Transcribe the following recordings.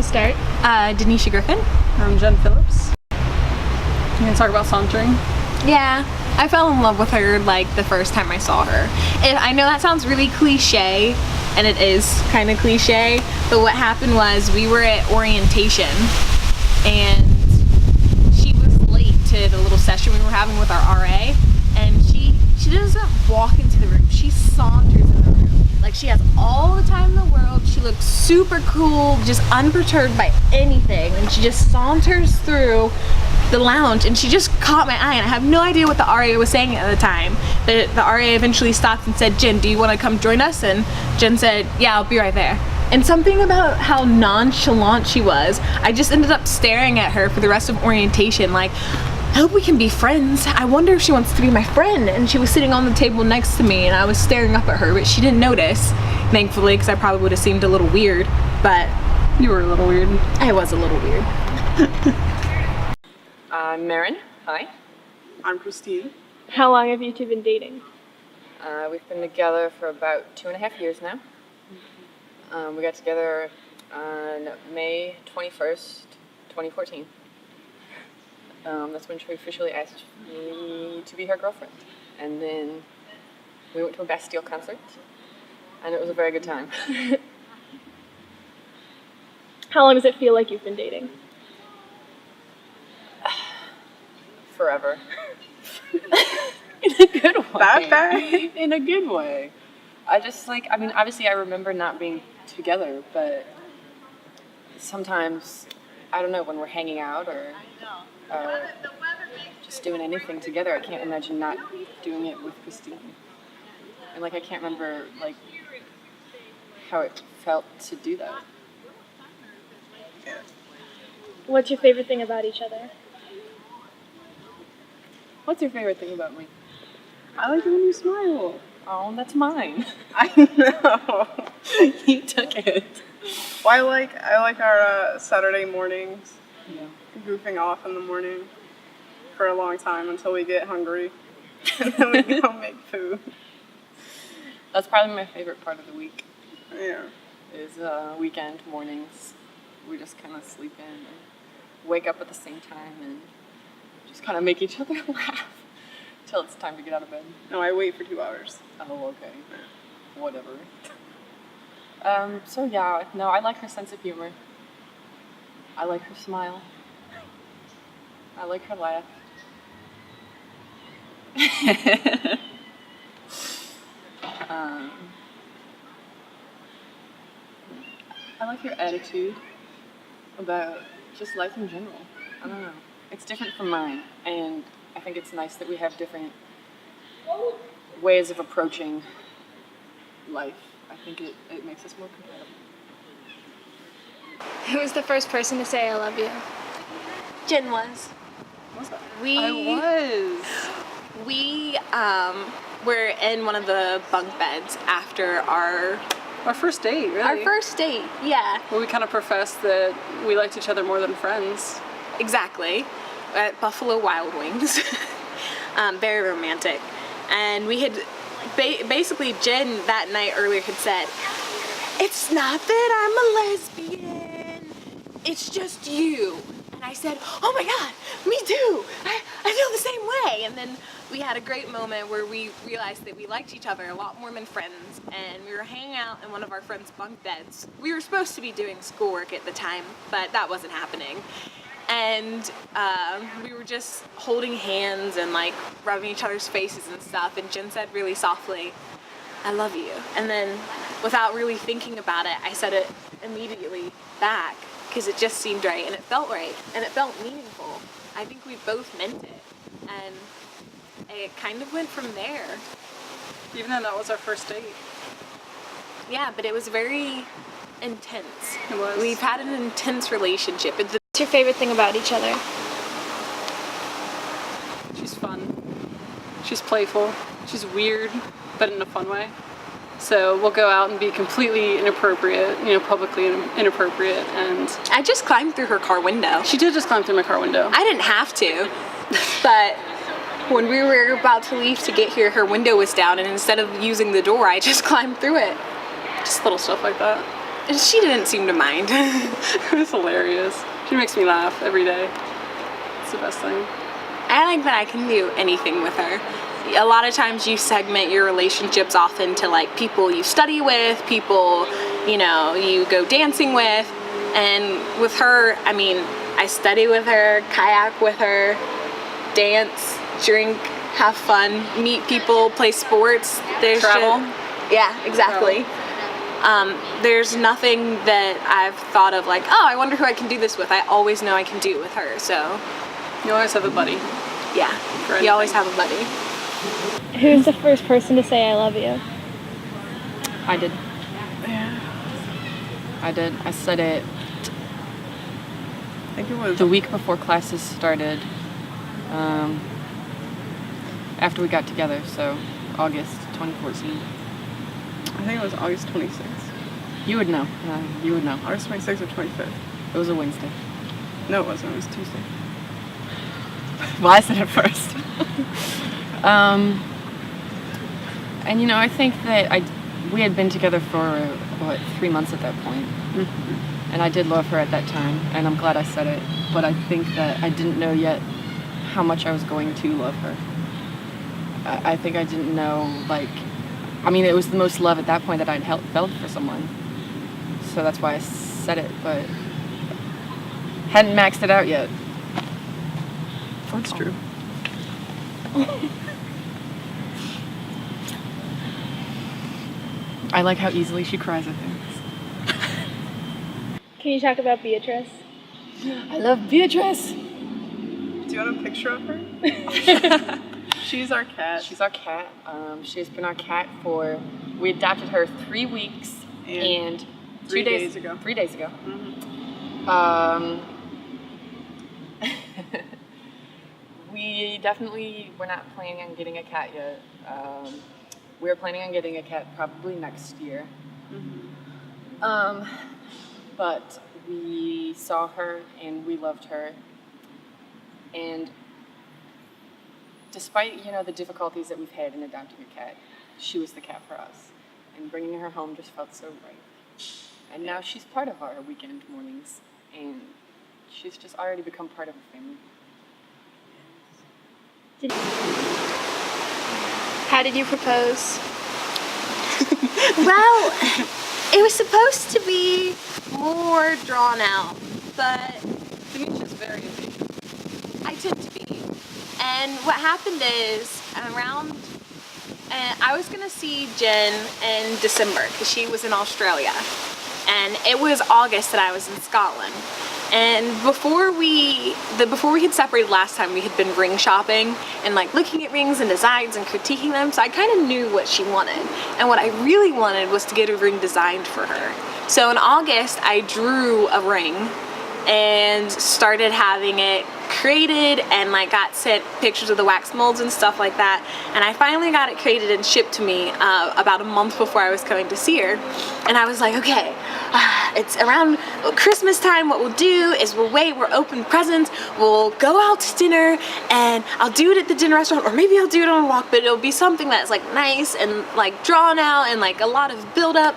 start? Dawnyshia Griffin. I'm Jenn Phillips. You gonna talk about sauntering? Yeah, I fell in love with her like the first time I saw her. And I know that sounds really cliche, and it is kind of cliche, but what happened was we were at orientation and she was late to the little session we were having with our RA, and she doesn't walk into the room, she saunters in the room. Like, she has all the time in the world, she looks super cool, just unperturbed by anything, and she just saunters through the lounge, and she just caught my eye, and I have no idea what the RA was saying at the time. The RA eventually stopped and said, "Jen, do you want to come join us?" And Jen said, "Yeah, I'll be right there." And something about how nonchalant she was, I just ended up staring at her for the rest of orientation like, I hope we can be friends. I wonder if she wants to be my friend. And she was sitting on the table next to me, and I was staring up at her, but she didn't notice, thankfully, because I probably would have seemed a little weird. But You were a little weird. I was a little weird. I'm Mairin. Hi. I'm Christine. How long have you two been dating? We've been together for about 2.5 years now. We got together on May 21st, 2014. That's when she officially asked me to be her girlfriend. And then we went to a Bastille concert, and it was a very good time. How long does it feel like you've been dating? Forever. In a good way. That bad? In a good way. Obviously I remember not being together, but sometimes, I don't know, when we're hanging out or just doing anything together, I can't imagine not doing it with Christine. And I can't remember how it felt to do that. What's your favorite thing about each other? What's your favorite thing about me? I like it when you smile. Oh, that's mine. I know. You took it. Well, I like our Saturday mornings. Yeah. Goofing off in the morning for a long time until we get hungry. And then we go make food. That's probably my favorite part of the week. Yeah. Is weekend mornings. We just kind of sleep in and wake up at the same time and just kind of make each other laugh till it's time to get out of bed. No, I wait for 2 hours. Oh, okay. Whatever. So yeah, no, I like her sense of humor. I like her smile. I like her laugh. I like her attitude about just life in general. I don't know. It's different from mine, and I think it's nice that we have different ways of approaching life. I think it makes us more compatible. Who was the first person to say I love you? Jen was. What's that? We were in one of the bunk beds after our first date, really. first date. Yeah, Well, we kind of professed that we liked each other more than friends. exactly. At Buffalo Wild Wings. Very romantic. And we had basically Jen that night earlier had said, "It's not that I'm a lesbian, it's just you." And I said, "Oh my God, me too. I feel the same way." And then we had a great moment where we realized that we liked each other a lot more than friends, and we were hanging out in one of our friends' bunk beds. We were supposed to be doing schoolwork at the time, but that wasn't happening. And we were just holding hands and rubbing each other's faces and stuff, and Jen said really softly, "I love you." And then without really thinking about it, I said it immediately back because it just seemed right and it felt right and it felt meaningful. I think we both meant it, and it kind of went from there. Even though that was our first date. Yeah, but it was very intense. It was. We've had an intense relationship. What's your favorite thing about each other? She's fun. She's playful. She's weird, but in a fun way. So we'll go out and be completely inappropriate, publicly inappropriate, and I just climbed through her car window. she did just climb through my car window. I didn't have to, but when we were about to leave to get here, her window was down, and instead of using the door, I just climbed through it. Just little stuff like that. she didn't seem to mind. It was hilarious. She makes me laugh every day. It's the best thing. I like that I can do anything with her. A lot of times you segment your relationships off into like people you study with, people, you know, you go dancing with, and with her, I mean, I study with her, kayak with her, dance, drink, have fun, meet people, play sports. There's Travel. Yeah, exactly. There's nothing that I've thought of like, oh, I wonder who I can do this with. I always know I can do it with her, so. You always have a buddy. Yeah, you always have a buddy. Who's the first person to say I love you? I did. I did. I said it I think it was the week before classes started, after we got together, so August 2014. I think it was August 26th. You would know. You would know. August 26th or 25th. It was a Wednesday. No, it wasn't. It was Tuesday. Well, I said it first. And you know, I think that we had been together for, 3 months at that point. Mm-hmm. And I did love her at that time, and I'm glad I said it. But I think that I didn't know yet how much I was going to love her. I think I didn't know, like, I mean, it was the most love at that point that I'd felt for someone. So that's why I said it, but hadn't maxed it out yet. That's true. I like how easily she cries at things. Can you talk about Beatrice? I love Beatrice! Do you want a picture of her? She's our cat. She's our cat. She's been our cat for, we adopted her 3 weeks and 3 days ago. 3 days ago. Mm-hmm. We definitely, we're not planning on getting a cat yet. We're planning on getting a cat probably next year. Mm-hmm. But we saw her and we loved her. And despite, you know, the difficulties that we've had in adopting a cat, she was the cat for us. And bringing her home just felt so right. And now she's part of our weekend mornings. And she's just already become part of the family. How did you propose? Well, it was supposed to be more drawn out, but Dawnyshia very impatient. I tend to be. And what happened is, I was gonna see Jenn in December because she was in Australia, and it was August that I was in Scotland. And before we had separated last time, we had been ring shopping and like looking at rings and designs and critiquing them, so I kind of knew what she wanted. And what I really wanted was to get a ring designed for her. So in August, I drew a ring and started having it created and like got sent pictures of the wax molds and stuff like that, and I finally got it created and shipped to me about a month before I was going to see her. And I was like, okay, it's around Christmas time. What we'll do is we'll open presents, we'll go out to dinner, and I'll do it at the dinner restaurant, or maybe I'll do it on a walk, but it'll be something that's like nice and like drawn out and like a lot of build up.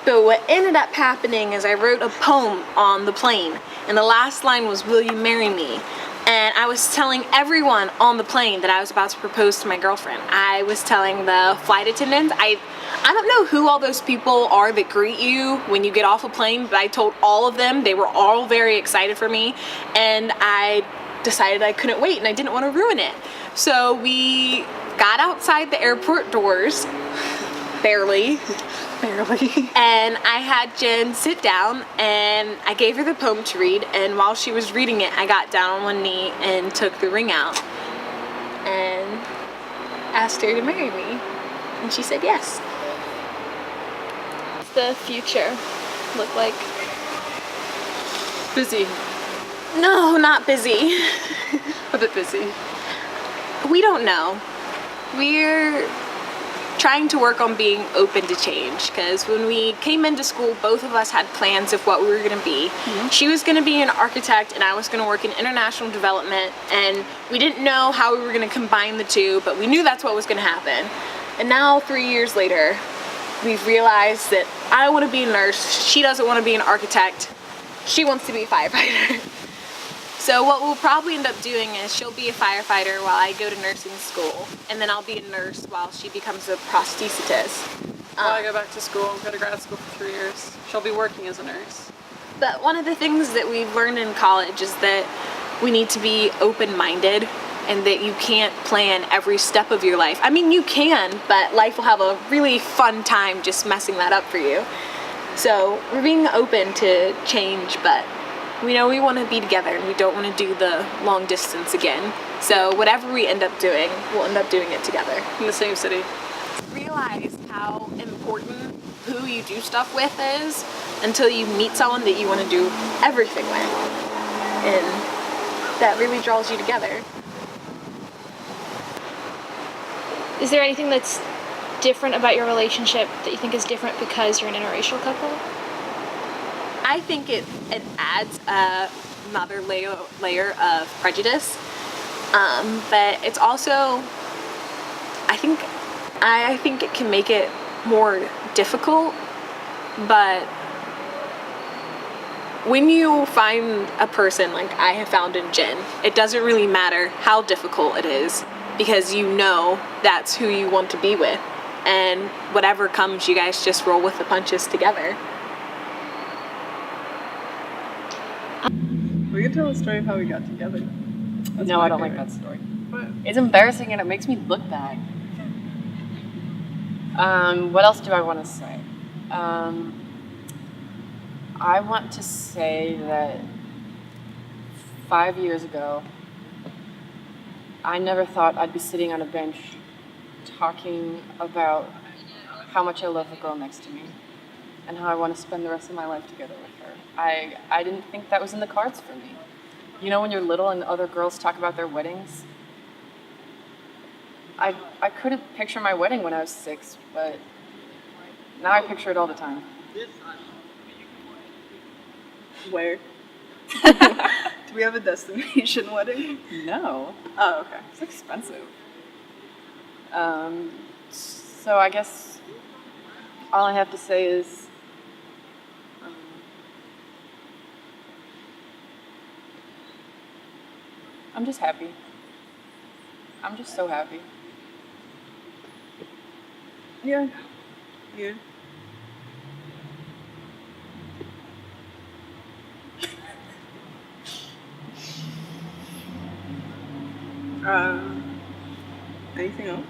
But what ended up happening is I wrote a poem on the plane, and the last line was, "Will you marry me?" And I was telling everyone on the plane that I was about to propose to my girlfriend. I was telling the flight attendants. I don't know who all those people are that greet you when you get off a plane, but I told all of them. They were all very excited for me, and I decided I couldn't wait and I didn't want to ruin it. So we got outside the airport doors, barely. And I had Jenn sit down and I gave her the poem to read, and while she was reading it, I got down on one knee and took the ring out and asked her to marry me, and she said yes. What's the future look like? Busy. No, not busy. A bit busy. We don't know. We're trying to work on being open to change, because when we came into school, both of us had plans of what we were going to be. Mm-hmm. She was going to be an architect and I was going to work in international development, and we didn't know how we were going to combine the two, but we knew that's what was going to happen. And now 3 years later, we've realized that I want to be a nurse. She doesn't want to be an architect. She wants to be a firefighter. So what we'll probably end up doing is she'll be a firefighter while I go to nursing school, and then I'll be a nurse while she becomes a prosthetist. While I go back to school, go to grad school for 3 years. She'll be working as a nurse. But one of the things that we've learned in college is that we need to be open-minded, and that you can't plan every step of your life. I mean, you can, but life will have a really fun time just messing that up for you. So we're being open to change, but we know we want to be together and we don't want to do the long distance again. So whatever we end up doing, we'll end up doing it together. In the same city. Realize how important who you do stuff with is until you meet someone that you want to do everything with. And that really draws you together. Is there anything that's different about your relationship that you think is different because you're an interracial couple? I think it adds another layer of prejudice, but it's also, I think it can make it more difficult, but when you find a person like I have found in Jenn, it doesn't really matter how difficult it is, because you know that's who you want to be with, and whatever comes, you guys just roll with the punches together. We could tell a story of how we got together. That's No, my I don't like favorite. that story. What? It's embarrassing and it makes me look bad. What else do I want to say? I want to say that 5 years ago, I never thought I'd be sitting on a bench talking about how much I love the girl next to me and how I want to spend the rest of my life together with her. I didn't think that was in the cards for me. You know, when you're little and other girls talk about their weddings? I couldn't picture my wedding when I was 6, but now I picture it all the time. Where? Do we have a destination wedding? No. Oh, okay. It's expensive. So I guess all I have to say is I'm just happy. I'm just so happy. Yeah. Yeah. Anything else?